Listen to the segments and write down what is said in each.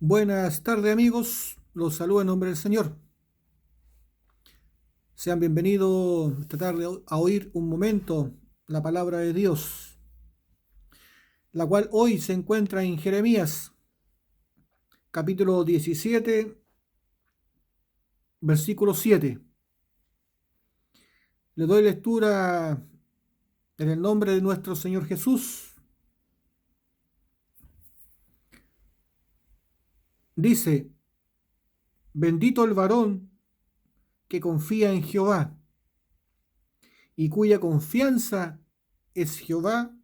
Buenas tardes amigos, los saludo en nombre del Señor. Sean bienvenidos esta tarde a oír un momento la palabra de Dios, la cual hoy se encuentra en Jeremías, capítulo 17, versículo 7. Le doy lectura en el nombre de nuestro Señor Jesús. Dice: bendito el varón que confía en Jehová y cuya confianza es Jehová.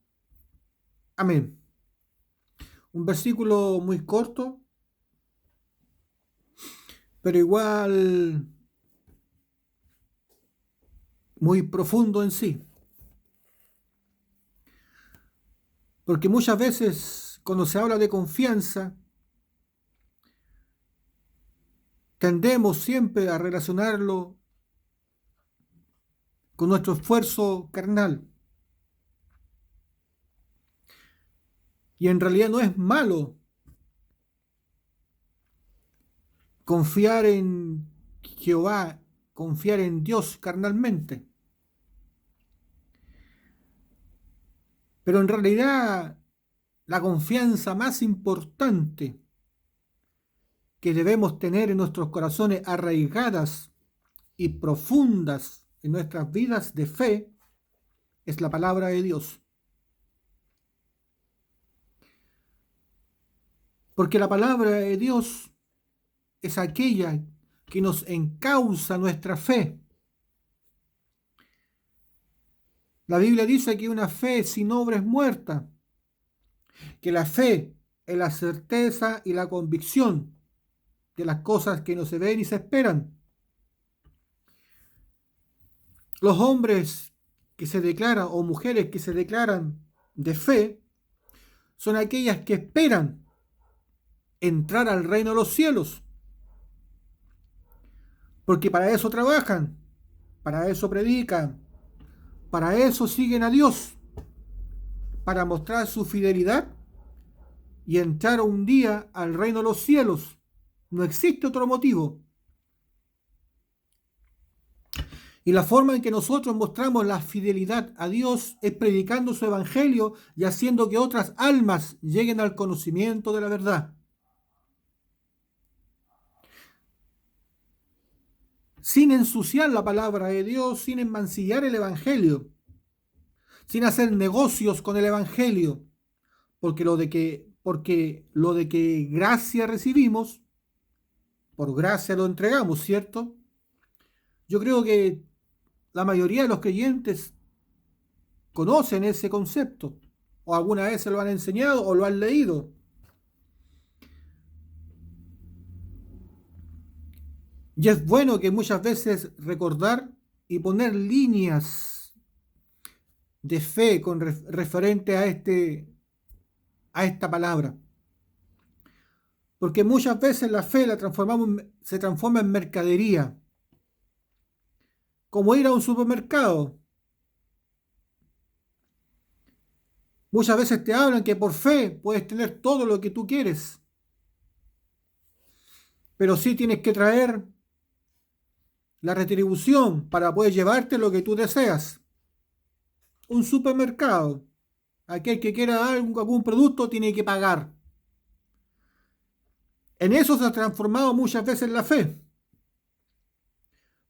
Amén. Un versículo muy corto, pero igual muy profundo en sí. Porque muchas veces cuando se habla de confianza, tendemos siempre a relacionarlo con nuestro esfuerzo carnal. Y en realidad no es malo confiar en Jehová, confiar en Dios carnalmente. Pero en realidad la confianza más importante que debemos tener en nuestros corazones, arraigadas y profundas en nuestras vidas de fe, es la palabra de Dios. Porque la palabra de Dios es aquella que nos encausa nuestra fe. La Biblia dice que una fe sin obra es muerta, que la fe es la certeza y la convicción de las cosas que no se ven y se esperan. Los hombres que se declaran o mujeres que se declaran de fe son aquellas que esperan entrar al reino de los cielos, porque para eso trabajan, para eso predican, para eso siguen a Dios, para mostrar su fidelidad y entrar un día al reino de los cielos. No existe otro motivo. Y la forma en que nosotros mostramos la fidelidad a Dios es predicando su evangelio y haciendo que otras almas lleguen al conocimiento de la verdad. Sin ensuciar la palabra de Dios, sin enmancillar el evangelio, sin hacer negocios con el evangelio, porque lo de que gracia recibimos, por gracia lo entregamos, ¿cierto? Yo creo que la mayoría de los creyentes conocen ese concepto, o alguna vez se lo han enseñado o lo han leído. Y es bueno que muchas veces recordar y poner líneas de fe con referente a esta palabra. Porque muchas veces la fe se transforma en mercadería, como ir a un supermercado. Muchas veces te hablan que por fe puedes tener todo lo que tú quieres, pero sí tienes que traer la retribución para poder llevarte lo que tú deseas. Un supermercado, aquel que quiera algún producto tiene que pagar. En eso se ha transformado muchas veces la fe,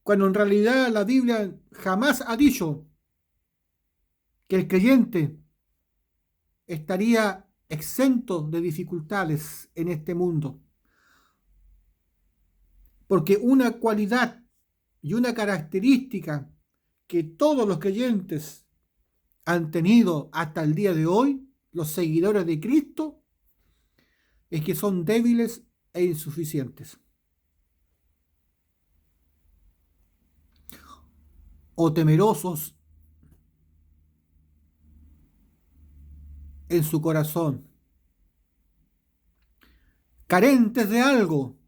cuando en realidad la Biblia jamás ha dicho que el creyente estaría exento de dificultades en este mundo. Porque una cualidad y una característica que todos los creyentes han tenido hasta el día de hoy, los seguidores de Cristo, es que son débiles e insuficientes. O temerosos en su corazón, carentes de algo,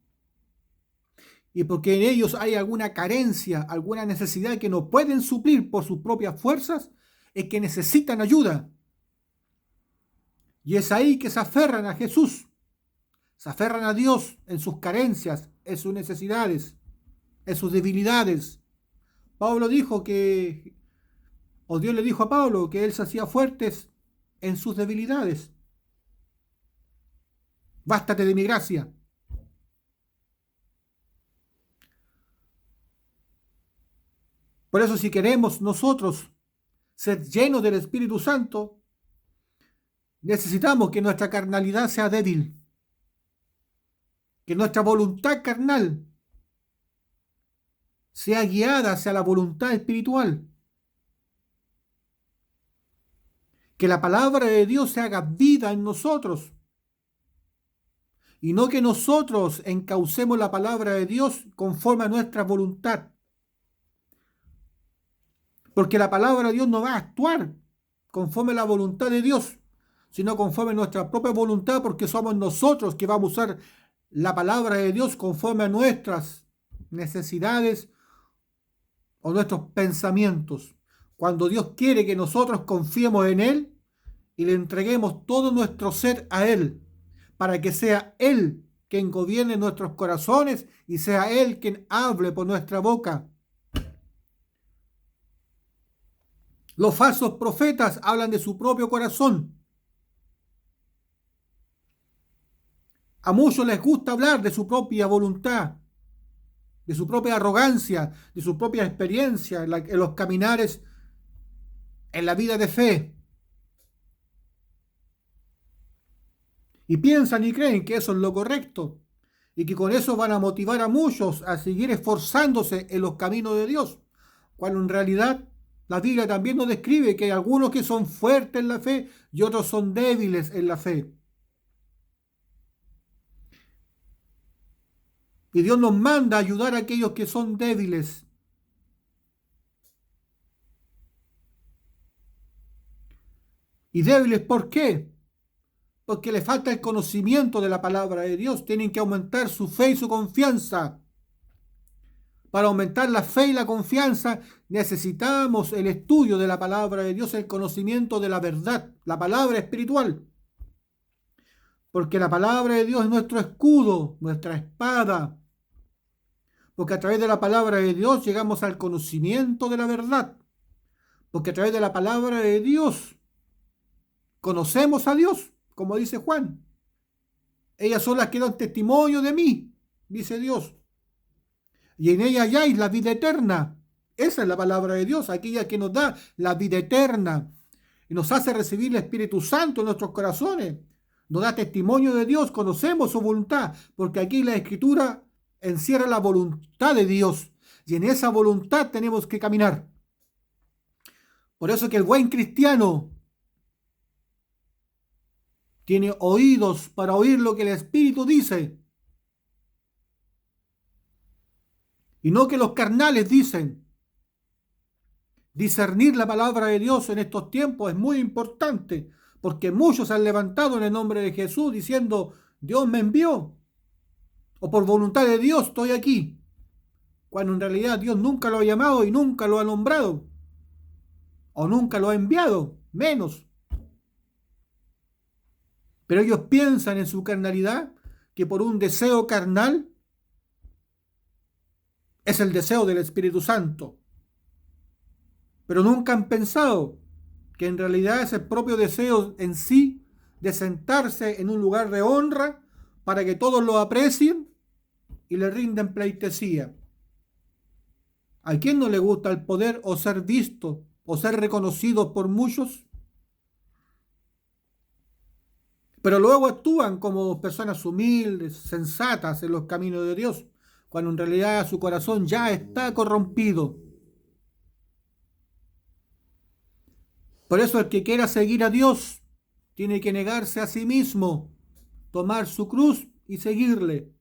y porque en ellos hay alguna carencia, alguna necesidad que no pueden suplir por sus propias fuerzas, es que necesitan ayuda. Y es ahí que se aferran a Jesús, Se aferran a Dios en sus carencias, en sus necesidades, en sus debilidades. Pablo dijo que, o Dios le dijo a Pablo que él se hacía fuerte en sus debilidades. Bástate de mi gracia. Por eso, si queremos nosotros ser llenos del Espíritu Santo, necesitamos que nuestra carnalidad sea débil, que nuestra voluntad carnal sea guiada hacia la voluntad espiritual, que la palabra de Dios se haga vida en nosotros, y no que nosotros encaucemos la palabra de Dios conforme a nuestra voluntad. Porque la palabra de Dios no va a actuar conforme a la voluntad de Dios, sino conforme a nuestra propia voluntad, porque somos nosotros que vamos a usar la palabra de Dios conforme a nuestras necesidades o nuestros pensamientos. Cuando Dios quiere que nosotros confiemos en Él y le entreguemos todo nuestro ser a Él, para que sea Él quien gobierne nuestros corazones y sea Él quien hable por nuestra boca. Los falsos profetas hablan de su propio corazón. A muchos les gusta hablar de su propia voluntad, de su propia arrogancia, de su propia experiencia en los caminares, en la vida de fe. Y piensan y creen que eso es lo correcto y que con eso van a motivar a muchos a seguir esforzándose en los caminos de Dios, cuando en realidad la Biblia también nos describe que hay algunos que son fuertes en la fe y otros son débiles en la fe. Y Dios nos manda a ayudar a aquellos que son débiles. ¿Y débiles por qué? Porque les falta el conocimiento de la palabra de Dios. Tienen que aumentar su fe y su confianza. Para aumentar la fe y la confianza necesitamos el estudio de la palabra de Dios, el conocimiento de la verdad, la palabra espiritual. Porque la palabra de Dios es nuestro escudo, nuestra espada. Porque a través de la palabra de Dios llegamos al conocimiento de la verdad. Porque a través de la palabra de Dios conocemos a Dios, como dice Juan. Ellas son las que dan testimonio de mí, dice Dios. Y en ella halláis la vida eterna. Esa es la palabra de Dios, aquella que nos da la vida eterna y nos hace recibir el Espíritu Santo en nuestros corazones. Nos da testimonio de Dios, conocemos su voluntad, porque aquí la Escritura encierra la voluntad de Dios y en esa voluntad tenemos que caminar. Por eso que el buen cristiano tiene oídos para oír lo que el Espíritu dice y no que los carnales dicen. Discernir la palabra de Dios en estos tiempos es muy importante, porque muchos se han levantado en el nombre de Jesús diciendo, Dios me envió, o por voluntad de Dios estoy aquí, cuando en realidad Dios nunca lo ha llamado y nunca lo ha nombrado, o nunca lo ha enviado, menos. Pero ellos piensan en su carnalidad que por un deseo carnal es el deseo del Espíritu Santo. Pero nunca han pensado que en realidad es el propio deseo en sí de sentarse en un lugar de honra para que todos lo aprecien y le rinden pleitesía. ¿A quién no le gusta el poder o ser visto o ser reconocido por muchos? Pero luego actúan como personas humildes, sensatas en los caminos de Dios, cuando en realidad su corazón ya está corrompido. Por eso el que quiera seguir a Dios tiene que negarse a sí mismo, tomar su cruz y seguirle.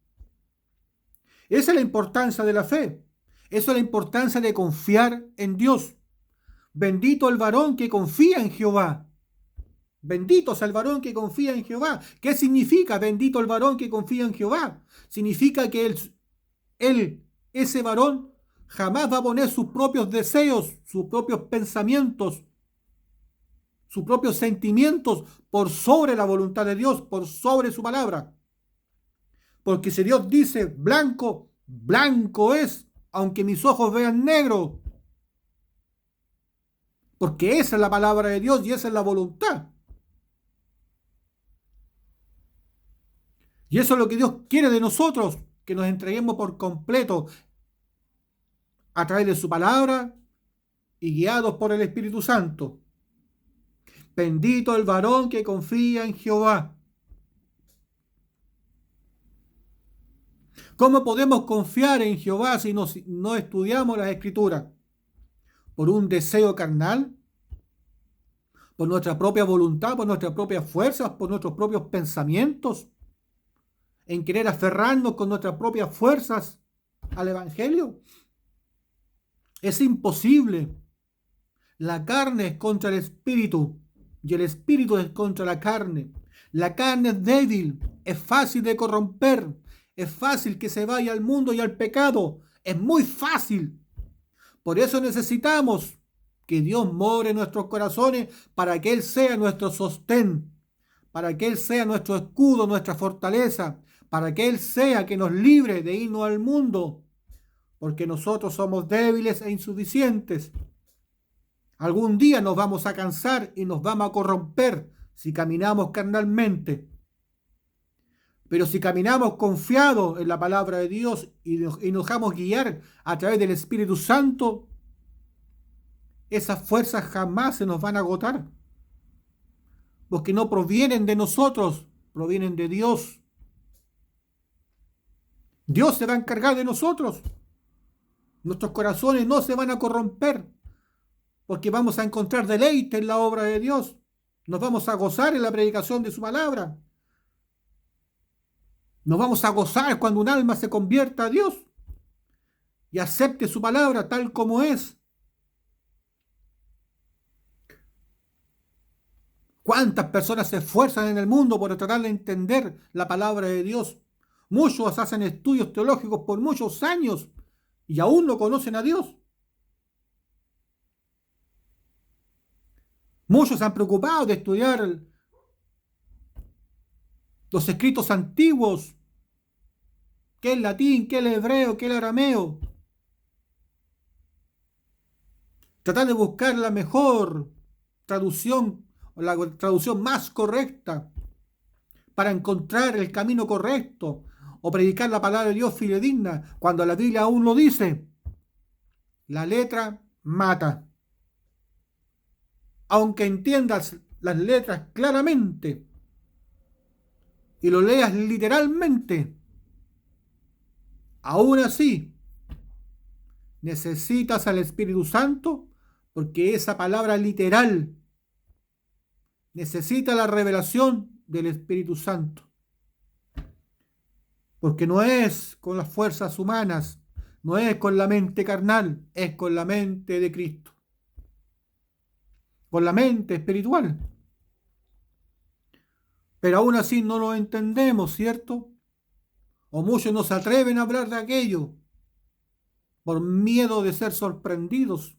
Esa es la importancia de la fe. Esa es la importancia de confiar en Dios. Bendito el varón que confía en Jehová. Bendito es el varón que confía en Jehová. ¿Qué significa bendito el varón que confía en Jehová? Significa que ese varón, jamás va a poner sus propios deseos, sus propios pensamientos, sus propios sentimientos por sobre la voluntad de Dios, por sobre su palabra. Porque si Dios dice blanco, blanco es, aunque mis ojos vean negro. Porque esa es la palabra de Dios y esa es la voluntad. Y eso es lo que Dios quiere de nosotros, que nos entreguemos por completo a través de su palabra y guiados por el Espíritu Santo. Bendito el varón que confía en Jehová. ¿Cómo podemos confiar en Jehová si no estudiamos las Escrituras? ¿Por un deseo carnal? ¿Por nuestra propia voluntad? ¿Por nuestras propias fuerzas? ¿Por nuestros propios pensamientos? ¿En querer aferrarnos con nuestras propias fuerzas al Evangelio? Es imposible. La carne es contra el espíritu y el espíritu es contra la carne. La carne es débil, es fácil de corromper, es fácil que se vaya al mundo y al pecado. Es muy fácil. Por eso necesitamos que Dios more en nuestros corazones para que Él sea nuestro sostén, para que Él sea nuestro escudo, nuestra fortaleza, para que Él sea que nos libre de irnos al mundo, porque nosotros somos débiles e insuficientes. Algún día nos vamos a cansar y nos vamos a corromper si caminamos carnalmente. Pero si caminamos confiados en la palabra de Dios y nos dejamos guiar a través del Espíritu Santo, esas fuerzas jamás se nos van a agotar, porque no provienen de nosotros, provienen de Dios. Dios se va a encargar de nosotros. Nuestros corazones no se van a corromper, porque vamos a encontrar deleite en la obra de Dios. Nos vamos a gozar en la predicación de su palabra. Nos vamos a gozar cuando un alma se convierta a Dios y acepte su palabra tal como es. ¿Cuántas personas se esfuerzan en el mundo por tratar de entender la palabra de Dios? Muchos hacen estudios teológicos por muchos años y aún no conocen a Dios. Muchos se han preocupado de estudiar los escritos antiguos, qué es el latín, qué es el hebreo, qué es el arameo. Tratar de buscar la mejor traducción o la traducción más correcta para encontrar el camino correcto o predicar la palabra de Dios fidedigna, cuando la Biblia aún lo dice. La letra mata. Aunque entiendas las letras claramente y lo leas literalmente, aún así necesitas al Espíritu Santo, porque esa palabra literal necesita la revelación del Espíritu Santo. Porque no es con las fuerzas humanas, no es con la mente carnal, es con la mente de Cristo, con la mente espiritual. Pero aún así no lo entendemos, ¿cierto? O muchos no se atreven a hablar de aquello por miedo de ser sorprendidos.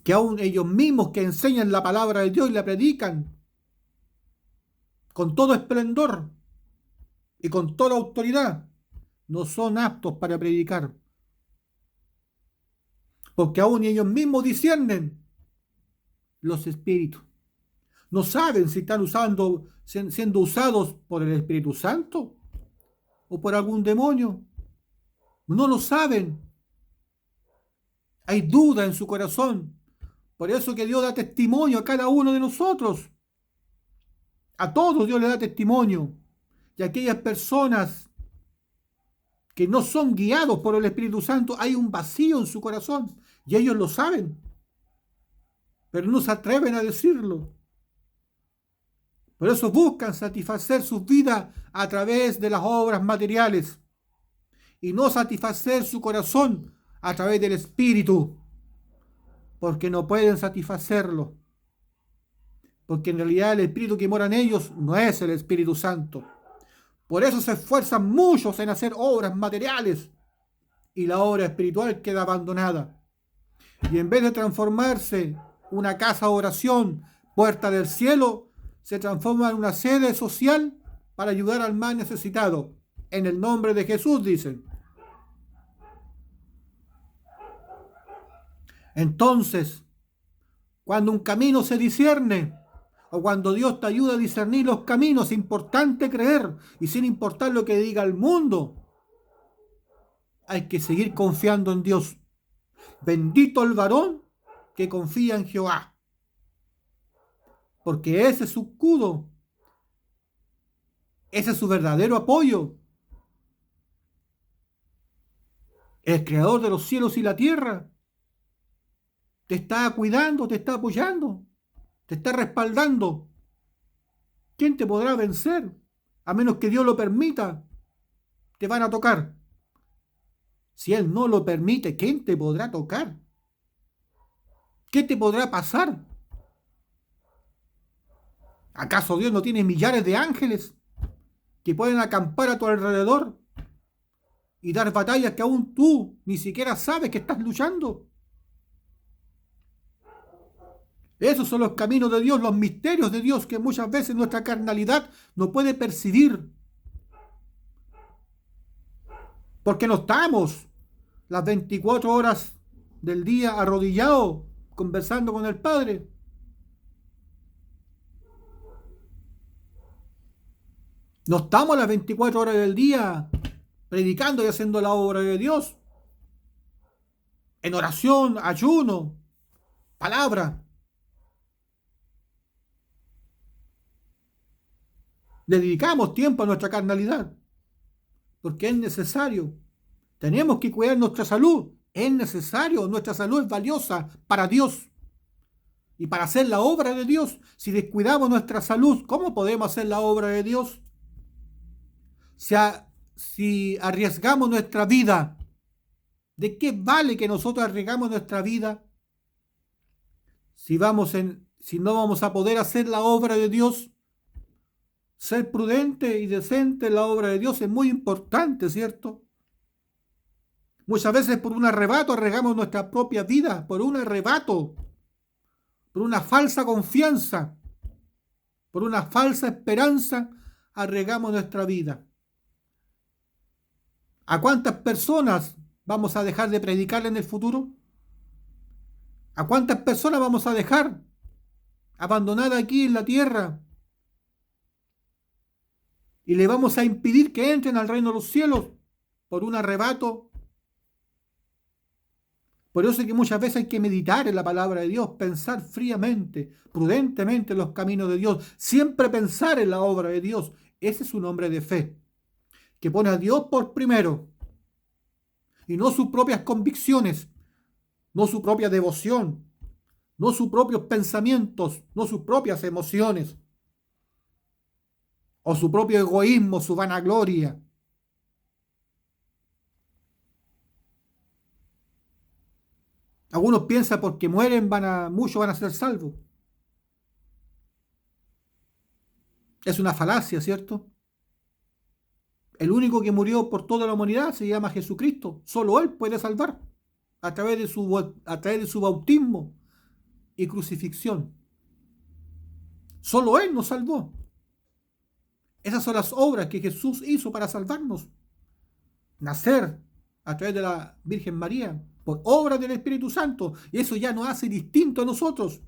Que aún ellos mismos que enseñan la palabra de Dios y la predican con todo esplendor y con toda autoridad, no son aptos para predicar. Porque aún ellos mismos disciernen los espíritus. No saben si están siendo usados por el Espíritu Santo o por algún demonio. No lo saben. Hay duda en su corazón. Por eso que Dios da testimonio a cada uno de nosotros. A todos Dios le da testimonio. Y a aquellas personas que no son guiados por el Espíritu Santo, hay un vacío en su corazón. Y ellos lo saben. Pero no se atreven a decirlo. Por eso buscan satisfacer sus vidas a través de las obras materiales y no satisfacer su corazón a través del Espíritu, porque no pueden satisfacerlo. Porque en realidad el Espíritu que mora en ellos no es el Espíritu Santo. Por eso se esfuerzan muchos en hacer obras materiales y la obra espiritual queda abandonada. Y en vez de transformarse una casa de oración, puerta del cielo, se transforma en una sede social para ayudar al más necesitado. En el nombre de Jesús, dicen. Entonces, cuando un camino se discierne, o cuando Dios te ayuda a discernir los caminos, es importante creer, y sin importar lo que diga el mundo, hay que seguir confiando en Dios. Bendito el varón que confía en Jehová, porque ese es su escudo, ese es su verdadero apoyo. El creador de los cielos y la tierra te está cuidando, te está apoyando, te está respaldando. ¿Quién te podrá vencer? A menos que Dios lo permita, te van a tocar. Si Él no lo permite, ¿quién te podrá tocar? ¿Qué te podrá pasar? ¿Acaso Dios no tiene millares de ángeles que pueden acampar a tu alrededor y dar batallas que aún tú ni siquiera sabes que estás luchando? Esos son los caminos de Dios, los misterios de Dios que muchas veces nuestra carnalidad no puede percibir. Porque no estamos las 24 horas del día arrodillados conversando con el Padre. No estamos las 24 horas del día predicando y haciendo la obra de Dios. En oración, ayuno, palabra. Le dedicamos tiempo a nuestra carnalidad, porque es necesario. Tenemos que cuidar nuestra salud. Es necesario. Nuestra salud es valiosa para Dios y para hacer la obra de Dios. Si descuidamos nuestra salud, ¿cómo podemos hacer la obra de Dios? Si arriesgamos nuestra vida, ¿de qué vale que nosotros arriesgamos nuestra vida si no vamos a poder hacer la obra de Dios? Ser prudente y decente en la obra de Dios es muy importante, ¿cierto? Muchas veces por un arrebato arriesgamos nuestra propia vida, por un arrebato, por una falsa confianza, por una falsa esperanza, arriesgamos nuestra vida. ¿A cuántas personas vamos a dejar de predicar en el futuro? ¿A cuántas personas vamos a dejar abandonadas aquí en la tierra? Y le vamos a impedir que entren al reino de los cielos por un arrebato. Por eso es que muchas veces hay que meditar en la palabra de Dios, pensar fríamente, prudentemente en los caminos de Dios, siempre pensar en la obra de Dios. Ese es un hombre de fe, que pone a Dios por primero, y no sus propias convicciones, no su propia devoción, no sus propios pensamientos, no sus propias emociones, o su propio egoísmo, su vanagloria. Algunos piensan porque mueren muchos van a ser salvos. Es una falacia, ¿cierto? El único que murió por toda la humanidad se llama Jesucristo. Solo Él puede salvar a través de su bautismo y crucifixión. Solo Él nos salvó. Esas son las obras que Jesús hizo para salvarnos. Nacer a través de la Virgen María, por obra del Espíritu Santo. Y eso ya nos hace distinto a nosotros.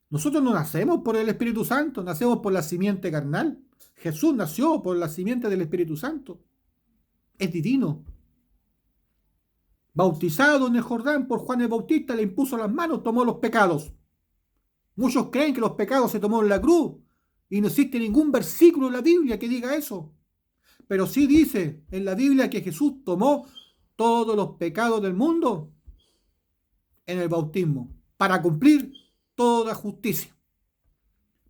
Nosotros no nacemos por el Espíritu Santo, nacemos por la simiente carnal. Jesús nació por la simiente del Espíritu Santo. Es divino. Bautizado en el Jordán por Juan el Bautista, le impuso las manos, tomó los pecados. Muchos creen que los pecados se tomó en la cruz y no existe ningún versículo en la Biblia que diga eso. Pero sí dice en la Biblia que Jesús tomó todos los pecados del mundo en el bautismo para cumplir toda justicia.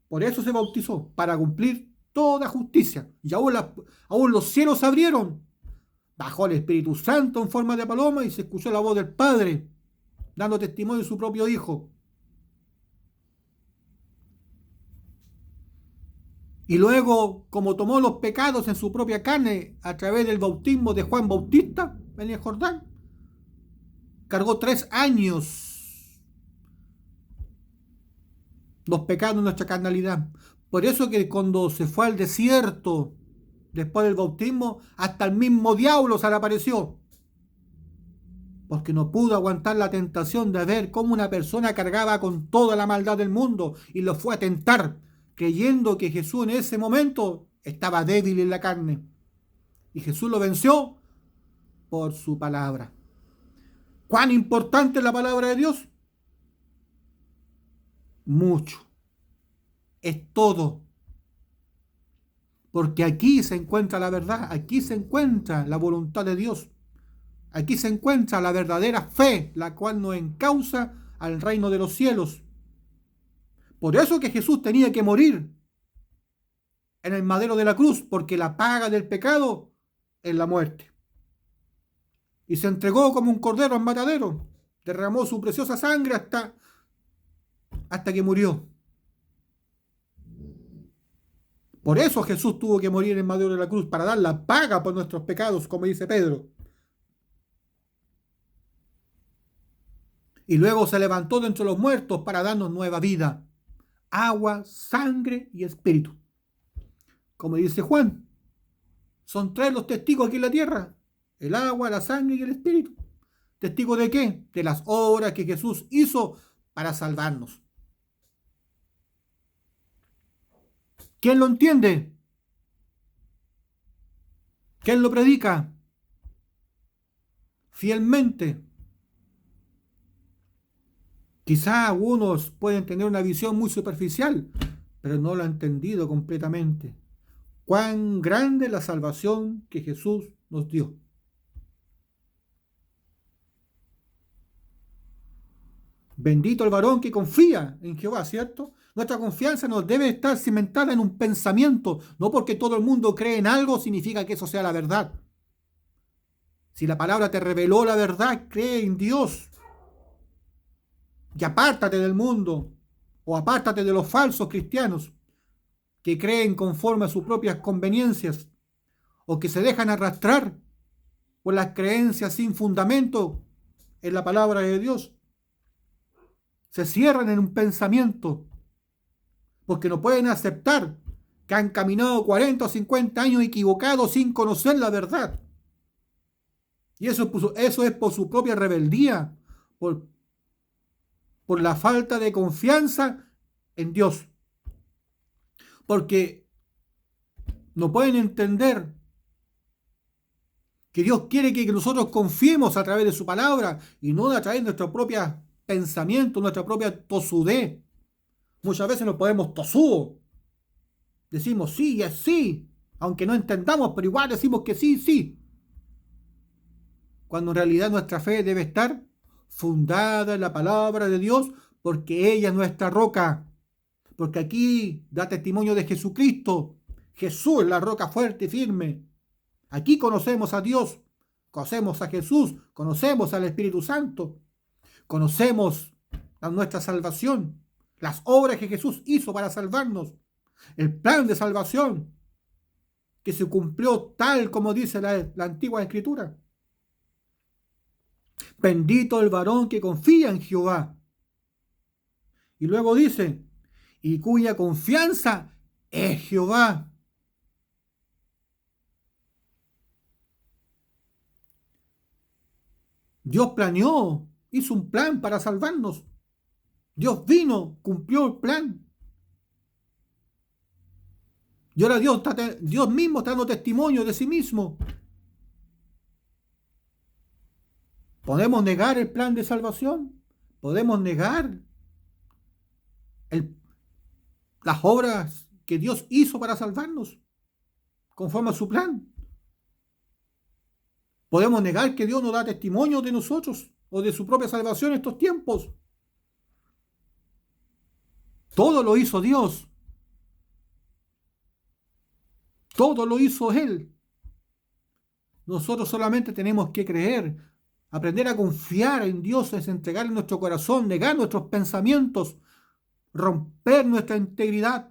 Por eso se bautizó, para cumplir toda justicia. Y aún los cielos se abrieron. Bajó el Espíritu Santo en forma de paloma y se escuchó la voz del Padre, dando testimonio de su propio Hijo. Y luego, como tomó los pecados en su propia carne a través del bautismo de Juan Bautista en el Jordán, cargó 3 años los pecados de nuestra carnalidad. Por eso que cuando se fue al desierto, después del bautismo, hasta el mismo diablo se le apareció. Porque no pudo aguantar la tentación de ver cómo una persona cargaba con toda la maldad del mundo y lo fue a tentar, creyendo que Jesús en ese momento estaba débil en la carne. Y Jesús lo venció por su palabra. ¿Cuán importante es la palabra de Dios? Mucho. Es todo. Porque aquí se encuentra la verdad, aquí se encuentra la voluntad de Dios. Aquí se encuentra la verdadera fe, la cual nos encausa al reino de los cielos. Por eso que Jesús tenía que morir en el madero de la cruz, porque la paga del pecado es la muerte. Y se entregó como un cordero al matadero, derramó su preciosa sangre hasta que murió. Por eso Jesús tuvo que morir en el madero de la cruz, para dar la paga por nuestros pecados, como dice Pedro. Y luego se levantó de entre los muertos para darnos nueva vida. Agua, sangre y espíritu. Como dice Juan, son tres los testigos aquí en la tierra: el agua, la sangre y el espíritu. ¿Testigo de qué? De las obras que Jesús hizo para salvarnos. ¿Quién lo entiende? ¿Quién lo predica fielmente? Quizá algunos pueden tener una visión muy superficial, pero no lo han entendido completamente. Cuán grande es la salvación que Jesús nos dio. Bendito el varón que confía en Jehová, ¿cierto? Nuestra confianza nos debe estar cimentada en un pensamiento, no porque todo el mundo cree en algo significa que eso sea la verdad. Si la palabra te reveló la verdad, cree en Dios. Y apártate del mundo, o apártate de los falsos cristianos que creen conforme a sus propias conveniencias, o que se dejan arrastrar por las creencias sin fundamento en la palabra de Dios. Se cierran en un pensamiento porque no pueden aceptar que han caminado 40 o 50 años equivocados sin conocer la verdad. Y eso es por su propia rebeldía, por la falta de confianza en Dios. Porque no pueden entender que Dios quiere que nosotros confiemos a través de su palabra y no a través de nuestros propios pensamientos, nuestra propia tosudez. Muchas veces nos podemos tosudos. Decimos sí y es sí, aunque no entendamos, pero igual decimos que sí, sí. Cuando en realidad nuestra fe debe estar fundada en la palabra de Dios, porque ella es nuestra roca. Porque aquí da testimonio de Jesucristo. Jesús es la roca fuerte y firme. Aquí conocemos a Dios, conocemos a Jesús, conocemos al Espíritu Santo, conocemos a nuestra salvación, las obras que Jesús hizo para salvarnos, el plan de salvación que se cumplió tal como dice la antigua Escritura. Bendito el varón que confía en Jehová. Y luego dice, y cuya confianza es Jehová. Dios planeó, hizo un plan para salvarnos. Dios vino, cumplió el plan. Y ahora Dios mismo está dando testimonio de sí mismo. ¿Podemos negar el plan de salvación? ¿Podemos negar las obras que Dios hizo para salvarnos conforme a su plan? ¿Podemos negar que Dios nos da testimonio de nosotros o de su propia salvación en estos tiempos? Todo lo hizo Dios. Todo lo hizo Él. Nosotros solamente tenemos que creer. Aprender a confiar en Dios es entregarle nuestro corazón, negar nuestros pensamientos, romper nuestra integridad.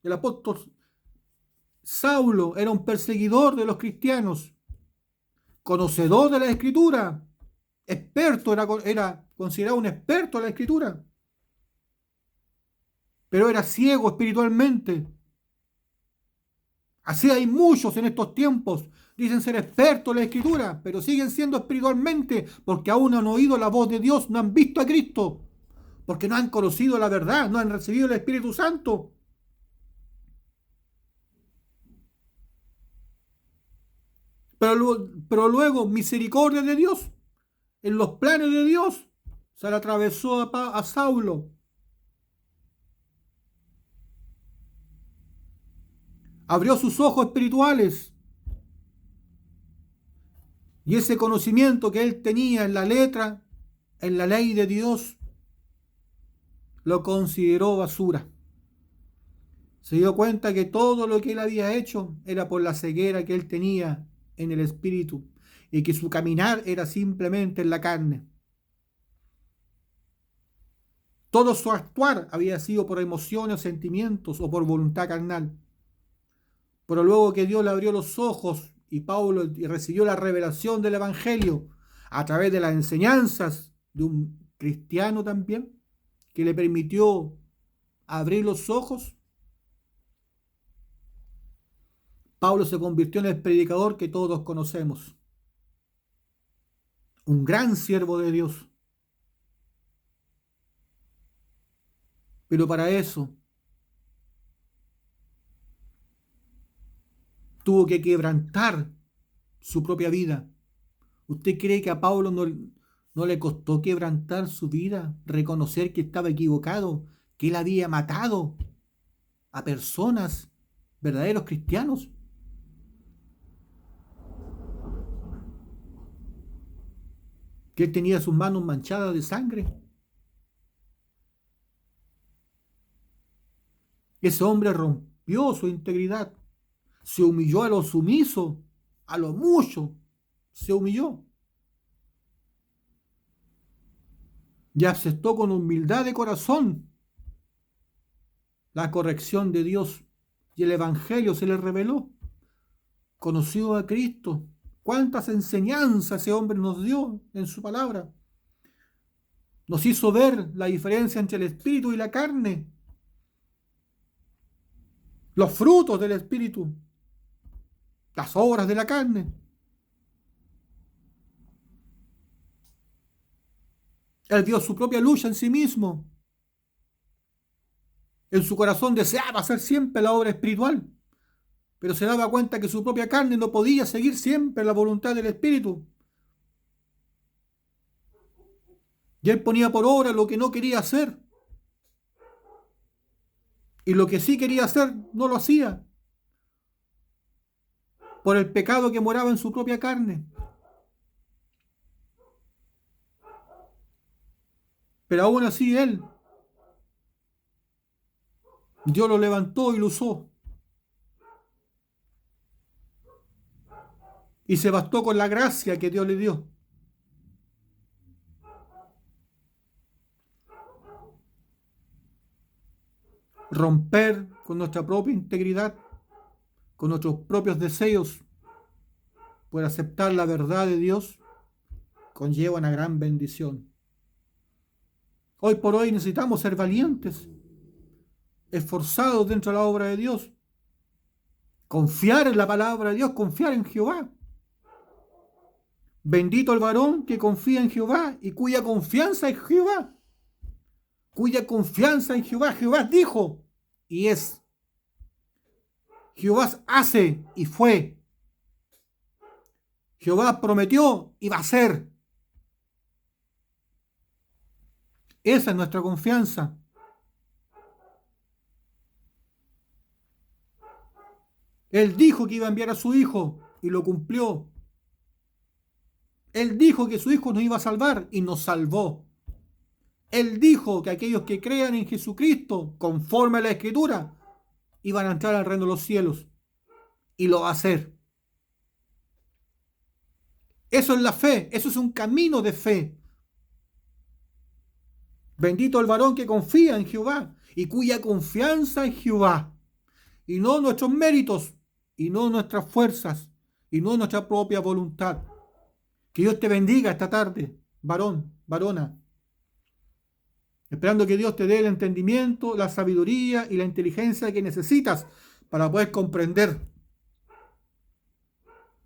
El apóstol Saulo era un perseguidor de los cristianos, conocedor de la Escritura, experto, era considerado un experto en la escritura, pero era ciego espiritualmente. Así hay muchos en estos tiempos. Dicen ser expertos en la escritura, pero siguen siendo espiritualmente porque aún no han oído la voz de Dios, no han visto a Cristo, porque no han conocido la verdad, no han recibido el Espíritu Santo. Pero luego, misericordia de Dios, en los planes de Dios, se le atravesó a Saulo. Abrió sus ojos espirituales y ese conocimiento que él tenía en la letra, en la ley de Dios, lo consideró basura. Se dio cuenta que todo lo que él había hecho era por la ceguera que él tenía en el espíritu y que su caminar era simplemente en la carne. Todo su actuar había sido por emociones, sentimientos o por voluntad carnal. Pero luego que Dios le abrió los ojos y Pablo recibió la revelación del Evangelio a través de las enseñanzas de un cristiano también, que le permitió abrir los ojos, Pablo se convirtió en el predicador que todos conocemos. Un gran siervo de Dios. Pero para eso tuvo que quebrantar su propia vida. ¿Usted cree que a Pablo no le costó quebrantar su vida, reconocer que estaba equivocado, que él había matado a personas, verdaderos cristianos? Que él tenía sus manos manchadas de sangre. Ese hombre rompió su integridad, se humilló a lo sumiso, a lo mucho, se humilló. Y aceptó con humildad de corazón la corrección de Dios y el Evangelio se le reveló. Conoció a Cristo. Cuántas enseñanzas ese hombre nos dio en su palabra. Nos hizo ver la diferencia entre el espíritu y la carne. Los frutos del espíritu. Las obras de la carne. Él dio su propia lucha en sí mismo. En su corazón deseaba hacer siempre la obra espiritual, pero se daba cuenta que su propia carne no podía seguir siempre la voluntad del espíritu. Y él ponía por obra lo que no quería hacer. Y lo que sí quería hacer no lo hacía. Por el pecado que moraba en su propia carne. Pero aún así él, Dios lo levantó y lo usó. Y se bastó con la gracia que Dios le dio. Romper con nuestra propia integridad, con nuestros propios deseos, por aceptar la verdad de Dios, conlleva una gran bendición. Hoy por hoy necesitamos ser valientes, esforzados dentro de la obra de Dios, confiar en la palabra de Dios, confiar en Jehová. Bendito el varón que confía en Jehová y cuya confianza es Jehová. Cuya confianza en Jehová. Jehová dijo y es. Jehová hace y fue. Jehová prometió y va a ser. Esa es nuestra confianza. Él dijo que iba a enviar a su Hijo y lo cumplió. Él dijo que su Hijo nos iba a salvar y nos salvó. Él dijo que aquellos que crean en Jesucristo, conforme a la Escritura, iban a entrar al reino de los cielos. Y lo va a hacer. Eso es la fe, eso es un camino de fe. Bendito el varón que confía en Jehová y cuya confianza en Jehová. Y no nuestros méritos, y no nuestras fuerzas, y no nuestra propia voluntad. Que Dios te bendiga esta tarde. varón, varona, esperando que Dios te dé el entendimiento, la sabiduría y la inteligencia que necesitas para poder comprender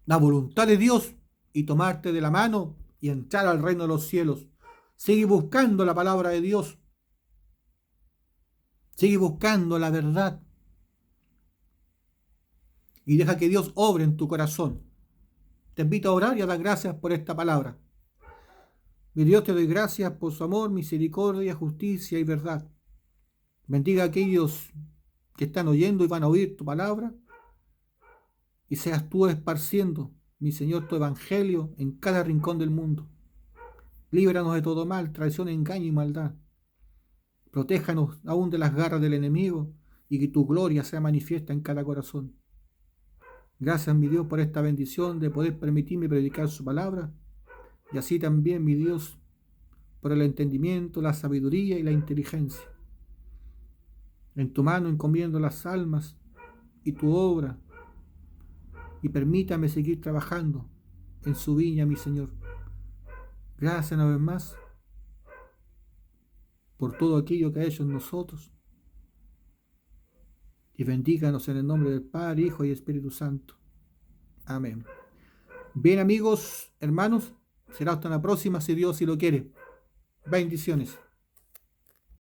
la voluntad de Dios y tomarte de la mano y entrar al reino de los cielos. Sigue buscando la palabra de Dios. Sigue buscando la verdad. Y deja que Dios obre en tu corazón. Te invito a orar y a dar gracias por esta palabra. Mi Dios, te doy gracias por su amor, misericordia, justicia y verdad. Bendiga a aquellos que están oyendo y van a oír tu palabra. Y seas tú esparciendo, mi Señor, tu evangelio en cada rincón del mundo. Líbranos de todo mal, traición, engaño y maldad. Protéjanos aún de las garras del enemigo y que tu gloria sea manifiesta en cada corazón. Gracias, mi Dios, por esta bendición de poder permitirme predicar su palabra. Y así también, mi Dios, por el entendimiento, la sabiduría y la inteligencia. En tu mano encomiendo las almas y tu obra. Y permítame seguir trabajando en su viña, mi Señor. Gracias una vez más por todo aquello que ha hecho en nosotros. Y bendíganos en el nombre del Padre, Hijo y Espíritu Santo. Amén. Bien, amigos, hermanos, será hasta la próxima si Dios sí lo quiere. Bendiciones.